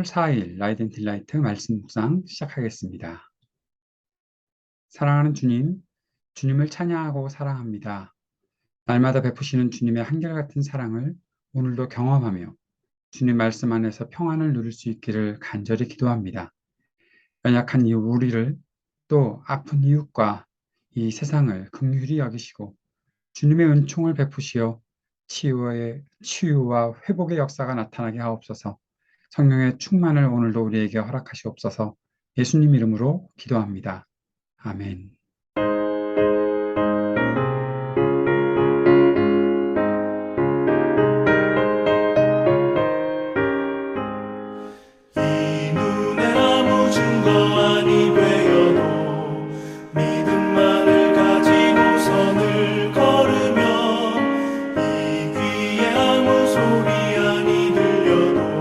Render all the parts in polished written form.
10월 4일 라이트 앤 딜라이트 말씀 묵상 시작하겠습니다. 사랑하는 주님, 주님을 찬양하고 사랑합니다. 날마다 베푸시는 주님의 한결같은 사랑을 오늘도 경험하며 주님 말씀 안에서 평안을 누릴 수 있기를 간절히 기도합니다. 연약한 이 우리를 또 아픈 이웃과 이 세상을 긍휼히 여기시고 주님의 은총을 베푸시어 치유와 회복의 역사가 나타나게 하옵소서. 성령의 충만을 오늘도 우리에게 허락하시옵소서. 예수님 이름으로 기도합니다. 아멘. 이 눈에 아무 증거 아니 되어도 믿음만을 가지고 선을 걸으면 이 귀에 아무 소리 아니 들려도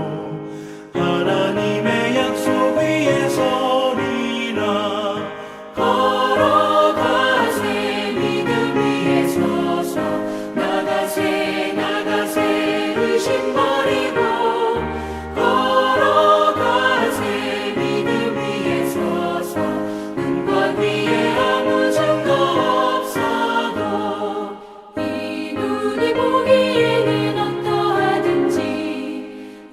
하나님의 약속 위에 서리라. 걸어가세 믿음 위에 서서 나가세 나가세 의심 버리고 걸어가세 믿음 위에 서서 눈과 귀에 아무 증거 없어도 이 눈이 보기에는 어떠하든지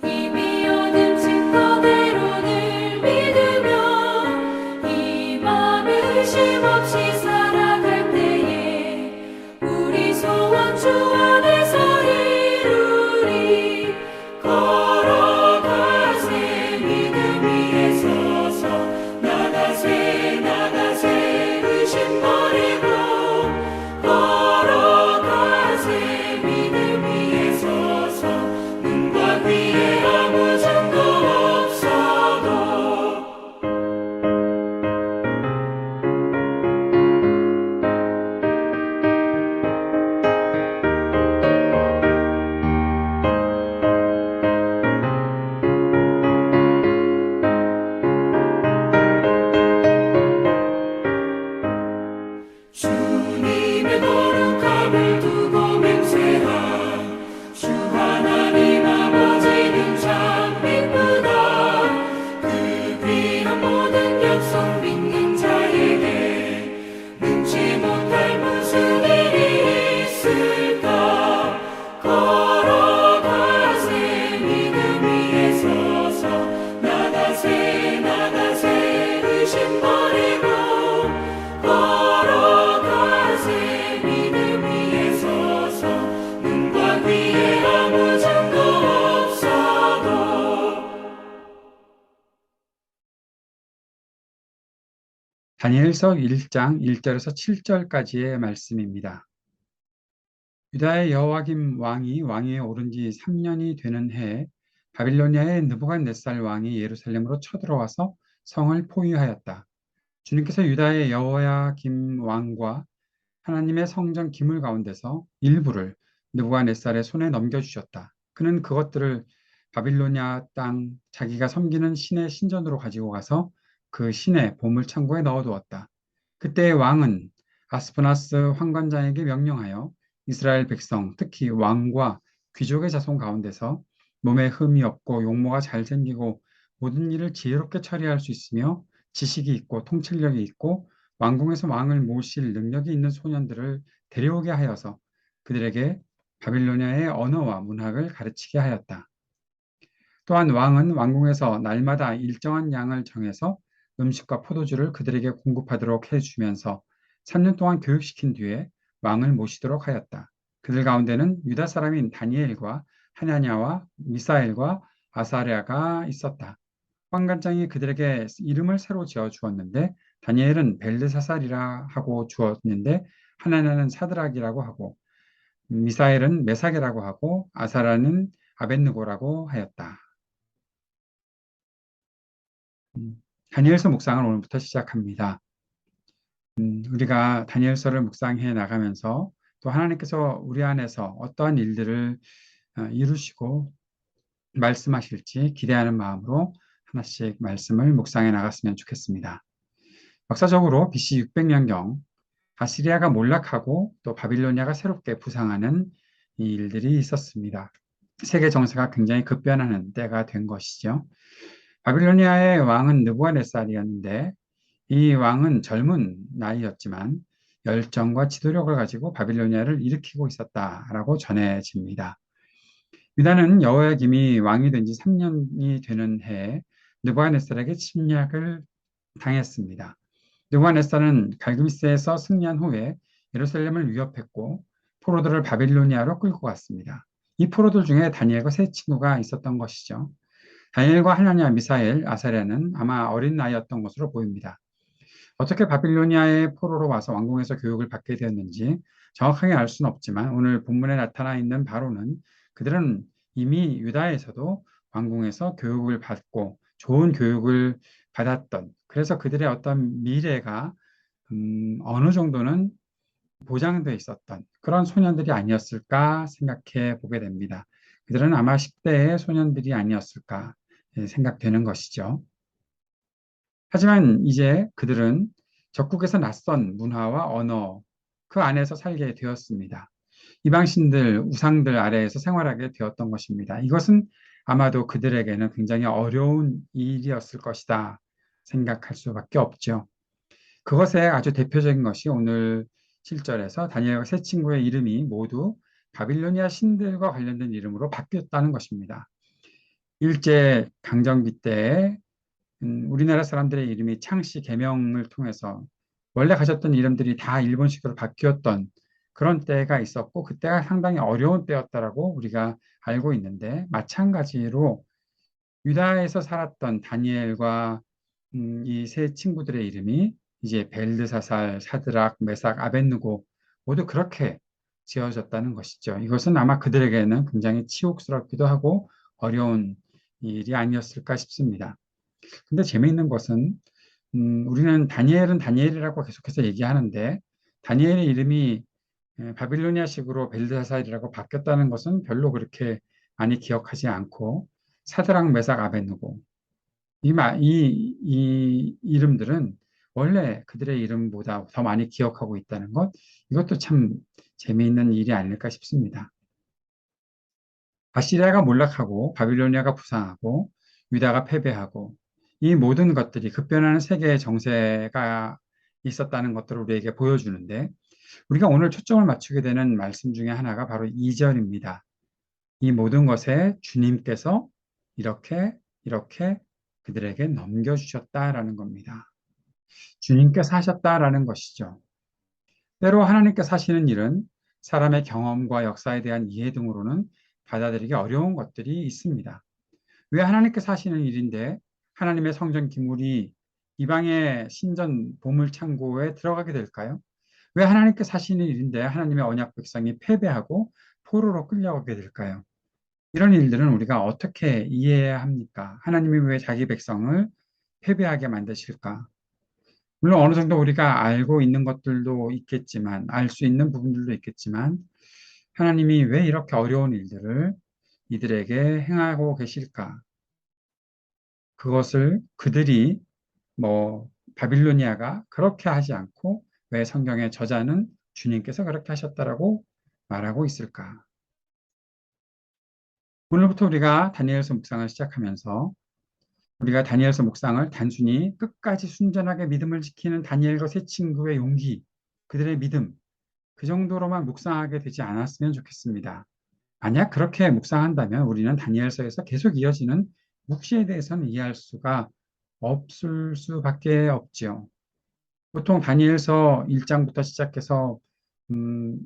이미 얻은 증거대로를 믿으며 이 맘에 의심 없이 살아갈 때에 우리 소원 주 안에서 이루리. 걸어가세 믿음 위에 서서 나가세 나가세 의심 버리고 걸어가세 믿음 위에 서서 눈과 귀에 아무 증거 없어도. 주님의 거룩함을 두고 맹세한 주 하나님 아버지는 참 이쁘다. 그 귀한 모든 약속 믿는 자에게 능치 못할 무슨 일이 있을까. 걸어가세 믿음 위에 서서 나가세 나가세 의심 버리고 걸어가세 믿음 위에 서서 눈과 귀에 아무 증거 없어도. 다니엘서 1장 1절에서 7절까지의 말씀입니다. 유다의 여호와김 왕이 왕위에 오른 지 3년이 되는 해에 바빌로니아의 느부갓네살 왕이 예루살렘으로 쳐들어와서 성을 포위하였다. 주님께서 유다의 여호야김 왕과 하나님의 성전 기물 가운데서 일부를 느부갓네살의 손에 넘겨주셨다. 그는 그것들을 바빌로니아 땅 자기가 섬기는 신의 신전으로 가지고 가서 그 신의 보물 창고에 넣어두었다. 그때 왕은 아스푸나스 환관장에게 명령하여 이스라엘 백성, 특히 왕과 귀족의 자손 가운데서 몸에 흠이 없고 용모가 잘생기고 모든 일을 지혜롭게 처리할 수 있으며 지식이 있고 통찰력이 있고 왕궁에서 왕을 모실 능력이 있는 소년들을 데려오게 하여서 그들에게 바빌로니아의 언어와 문학을 가르치게 하였다. 또한 왕은 왕궁에서 날마다 일정한 양을 정해서 음식과 포도주를 그들에게 공급하도록 해주면서 3년 동안 교육시킨 뒤에 왕을 모시도록 하였다. 그들 가운데는 유다 사람인 다니엘과 하나냐와 미사엘과 아사랴가 있었다. 환관장이 그들에게 이름을 새로 지어 주었는데 다니엘은 벨드사살이라 하고 주었는데 하나냐는 사드락이라고 하고 미사엘은 메삭이라고 하고 아사랴는 아벳느고라고 하였다. 다니엘서 묵상을 오늘부터 시작합니다. 우리가 다니엘서를 묵상해 나가면서 또 하나님께서 우리 안에서 어떠한 일들을 이루시고 말씀하실지 기대하는 마음으로 하나씩 말씀을 묵상해 나갔으면 좋겠습니다. 역사적으로 BC 600년경 아시리아가 몰락하고 또 바빌로니아가 새롭게 부상하는 이 일들이 있었습니다. 세계 정세가 굉장히 급변하는 때가 된 것이죠. 바빌로니아의 왕은 느부갓네살이었는데 이 왕은 젊은 나이였지만 열정과 지도력을 가지고 바빌로니아를 일으키고 있었다라고 전해집니다. 유다는 여호야김이 왕이 된 지 3년이 되는 해에 느부갓네살에게 침략을 당했습니다. 느부갓네살은 갈그미스에서 승리한 후에 예루살렘을 위협했고 포로들을 바빌로니아로 끌고 갔습니다. 이 포로들 중에 다니엘과 세 친구가 있었던 것이죠. 다니엘과 하나냐, 미사엘, 아사랴는 아마 어린 나이였던 것으로 보입니다. 어떻게 바빌로니아의 포로로 와서 왕궁에서 교육을 받게 되었는지 정확하게 알 수는 없지만 오늘 본문에 나타나 있는 바로는 그들은 이미 유다에서도 왕궁에서 교육을 받고 좋은 교육을 받았던, 그래서 그들의 어떤 미래가 어느 정도는 보장되어 있었던 그런 소년들이 아니었을까 생각해 보게 됩니다. 그들은 아마 10대의 소년들이 아니었을까 생각되는 것이죠. 하지만 이제 그들은 적국에서 낯선 문화와 언어 그 안에서 살게 되었습니다. 이방신들, 우상들 아래에서 생활하게 되었던 것입니다. 이것은 아마도 그들에게는 굉장히 어려운 일이었을 것이다 생각할 수밖에 없죠. 그것의 아주 대표적인 것이 오늘 7절에서 다니엘과 세 친구의 이름이 모두 바빌로니아 신들과 관련된 이름으로 바뀌었다는 것입니다. 일제 강점기 때에 우리나라 사람들의 이름이 창씨 개명을 통해서 원래 가졌던 이름들이 다 일본식으로 바뀌었던 그런 때가 있었고 그때가 상당히 어려운 때였다라고 우리가 알고 있는데 마찬가지로 유다에서 살았던 다니엘과 이 세 친구들의 이름이 이제 벨드사살, 사드락, 메삭, 아벳느고 모두 그렇게 지어졌다는 것이죠. 이것은 아마 그들에게는 굉장히 치욕스럽기도 하고 어려운 일이 아니었을까 싶습니다. 근데 재미있는 것은 우리는 다니엘은 다니엘이라고 계속해서 얘기하는데 다니엘의 이름이 바빌로니아식으로 벨드사살이라고 바뀌었다는 것은 별로 그렇게 많이 기억하지 않고 사드락, 메삭, 아벳느고 이 이름들은 원래 그들의 이름보다 더 많이 기억하고 있다는 것, 이것도 참 재미있는 일이 아닐까 싶습니다. 아시리아가 몰락하고 바빌로니아가 부상하고 유다가 패배하고 이 모든 것들이 급변하는 세계의 정세가 있었다는 것들을 우리에게 보여주는데 우리가 오늘 초점을 맞추게 되는 말씀 중에 하나가 바로 2절입니다. 이 모든 것에 주님께서 이렇게 그들에게 넘겨주셨다라는 겁니다. 주님께서 하셨다라는 것이죠. 때로 하나님께서 하시는 일은 사람의 경험과 역사에 대한 이해 등으로는 받아들이기 어려운 것들이 있습니다. 왜 하나님께서 하시는 일인데 하나님의 성전 기물이 이방의 신전 보물 창고에 들어가게 될까요? 왜 하나님께서 하시는 일인데 하나님의 언약 백성이 패배하고 포로로 끌려가게 될까요? 이런 일들은 우리가 어떻게 이해해야 합니까? 하나님이 왜 자기 백성을 패배하게 만드실까? 물론 어느 정도 우리가 알고 있는 것들도 있겠지만, 알 수 있는 부분들도 있겠지만, 하나님이 왜 이렇게 어려운 일들을 이들에게 행하고 계실까? 그것을 그들이 바빌로니아가 그렇게 하지 않고 왜 성경의 저자는 주님께서 그렇게 하셨다라고 말하고 있을까? 오늘부터 우리가 다니엘서 묵상을 시작하면서 우리가 다니엘서 묵상을 단순히 끝까지 순전하게 믿음을 지키는 다니엘과 세 친구의 용기, 그들의 믿음, 그 정도로만 묵상하게 되지 않았으면 좋겠습니다. 만약 그렇게 묵상한다면 우리는 다니엘서에서 계속 이어지는 묵시에 대해서는 이해할 수가 없을 수밖에 없지요. 보통 다니엘서 1장부터 시작해서 음,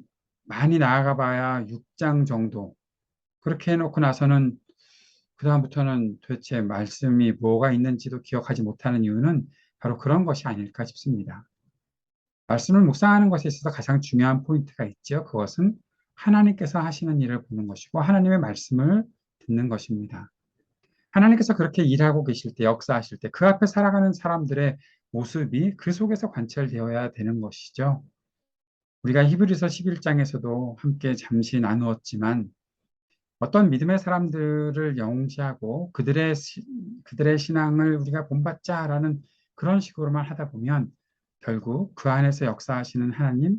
많이 나아가 봐야 6장 정도 그렇게 해놓고 나서는 그다음부터는 도대체 말씀이 뭐가 있는지도 기억하지 못하는 이유는 바로 그런 것이 아닐까 싶습니다. 말씀을 묵상하는 것에 있어서 가장 중요한 포인트가 있죠. 그것은 하나님께서 하시는 일을 보는 것이고 하나님의 말씀을 듣는 것입니다. 하나님께서 그렇게 일하고 계실 때, 역사하실 때 그 앞에 살아가는 사람들의 모습이 그 속에서 관찰되어야 되는 것이죠. 우리가 히브리서 11장에서도 함께 잠시 나누었지만 어떤 믿음의 사람들을 영지하고 그들의 신앙을 우리가 본받자라는 그런 식으로만 하다 보면 결국 그 안에서 역사하시는 하나님,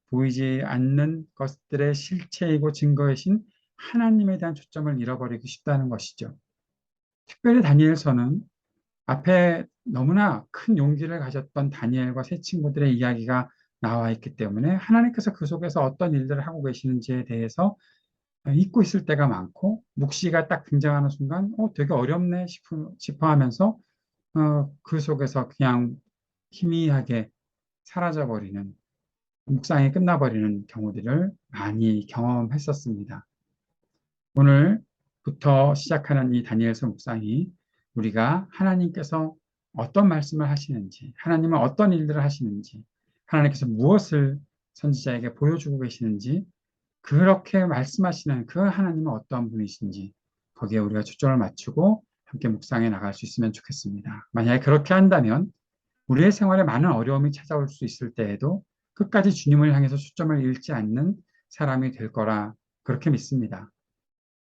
보이지 않는 것들의 실체이고 증거이신 하나님에 대한 초점을 잃어버리기 쉽다는 것이죠. 특별히 다니엘서는 앞에 너무나 큰 용기를 가졌던 다니엘과 세 친구들의 이야기가 나와 있기 때문에 하나님께서 그 속에서 어떤 일들을 하고 계시는지에 대해서 잊고 있을 때가 많고, 묵시가 딱 등장하는 순간 되게 어렵네 싶어 하면서 그 속에서 그냥 희미하게 사라져버리는, 묵상이 끝나버리는 경우들을 많이 경험했었습니다. 오늘부터 시작하는 이 다니엘서 묵상이 우리가 하나님께서 어떤 말씀을 하시는지, 하나님은 어떤 일들을 하시는지, 하나님께서 무엇을 선지자에게 보여주고 계시는지, 그렇게 말씀하시는 그 하나님은 어떤 분이신지, 거기에 우리가 초점을 맞추고 함께 묵상해 나갈 수 있으면 좋겠습니다. 만약에 그렇게 한다면 우리의 생활에 많은 어려움이 찾아올 수 있을 때에도 끝까지 주님을 향해서 초점을 잃지 않는 사람이 될 거라 그렇게 믿습니다.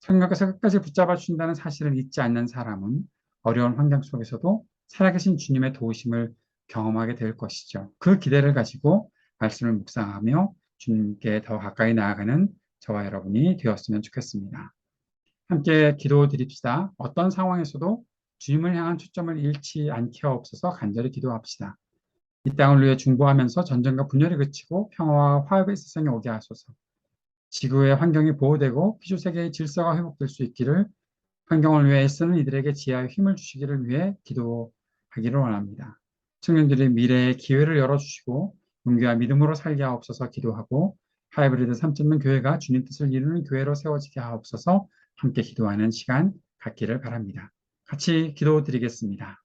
성령께서 끝까지 붙잡아 준다는 사실을 잊지 않는 사람은 어려운 환경 속에서도 살아계신 주님의 도우심을 경험하게 될 것이죠. 그 기대를 가지고 말씀을 묵상하며 주님께 더 가까이 나아가는 저와 여러분이 되었으면 좋겠습니다. 함께 기도 드립시다. 어떤 상황에서도 주님을 향한 초점을 잃지 않게 하옵소서. 간절히 기도합시다. 이 땅을 위해 중보하면서 전쟁과 분열이 그치고 평화와 화합의 세상에 오게 하소서. 지구의 환경이 보호되고 피조세계의 질서가 회복될 수 있기를, 환경을 위해 애쓰는 이들에게 지혜와 힘을 주시기를 위해 기도하기를 원합니다. 청년들이 미래의 기회를 열어주시고 용기와 믿음으로 살게 하옵소서. 기도하고 하이브리드 3.0 교회가 주님 뜻을 이루는 교회로 세워지게 하옵소서. 함께 기도하는 시간 갖기를 바랍니다. 같이 기도드리겠습니다.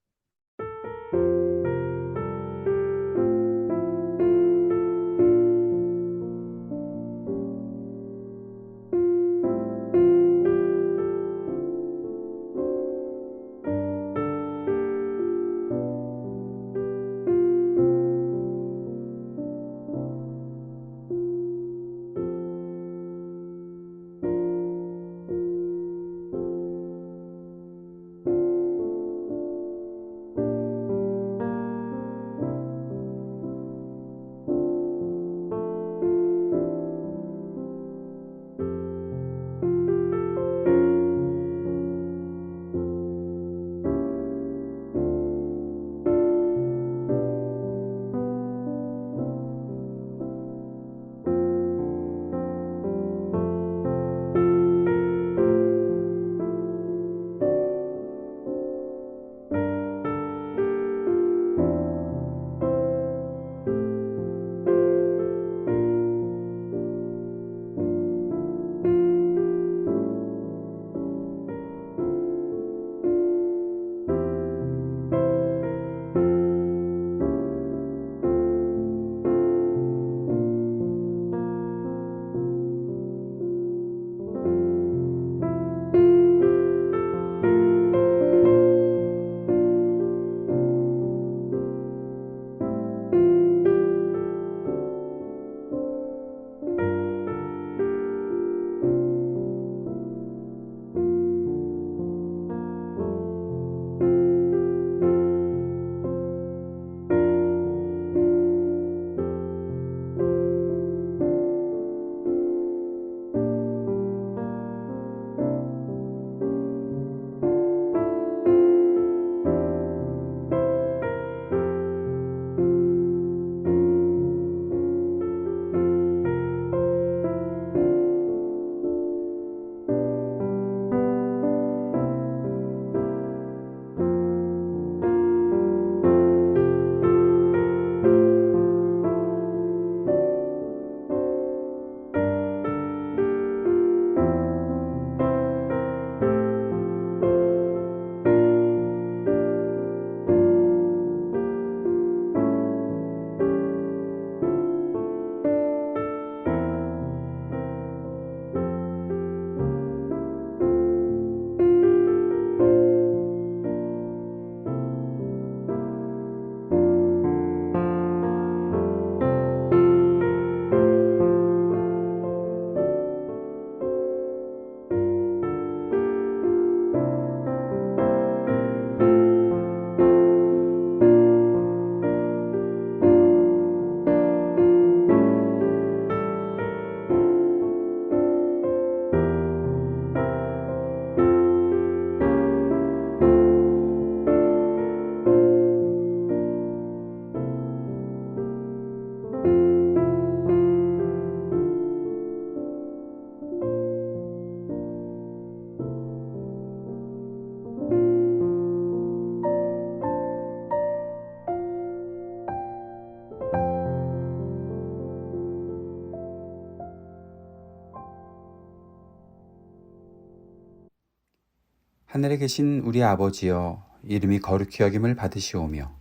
하늘에 계신 우리 아버지여, 이름이 거룩히 여김을 받으시오며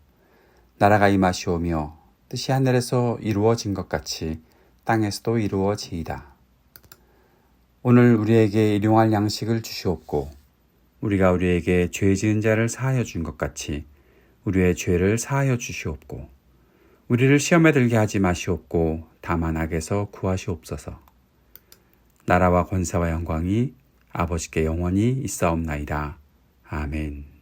나라가 임하시오며 뜻이 하늘에서 이루어진 것 같이 땅에서도 이루어지이다. 오늘 우리에게 일용할 양식을 주시옵고 우리가 우리에게 죄 지은 자를 사하여 준 것 같이 우리의 죄를 사하여 주시옵고 우리를 시험에 들게 하지 마시옵고 다만 악에서 구하시옵소서. 나라와 권세와 영광이 아버지께 영원히 있사옵나이다. 아멘.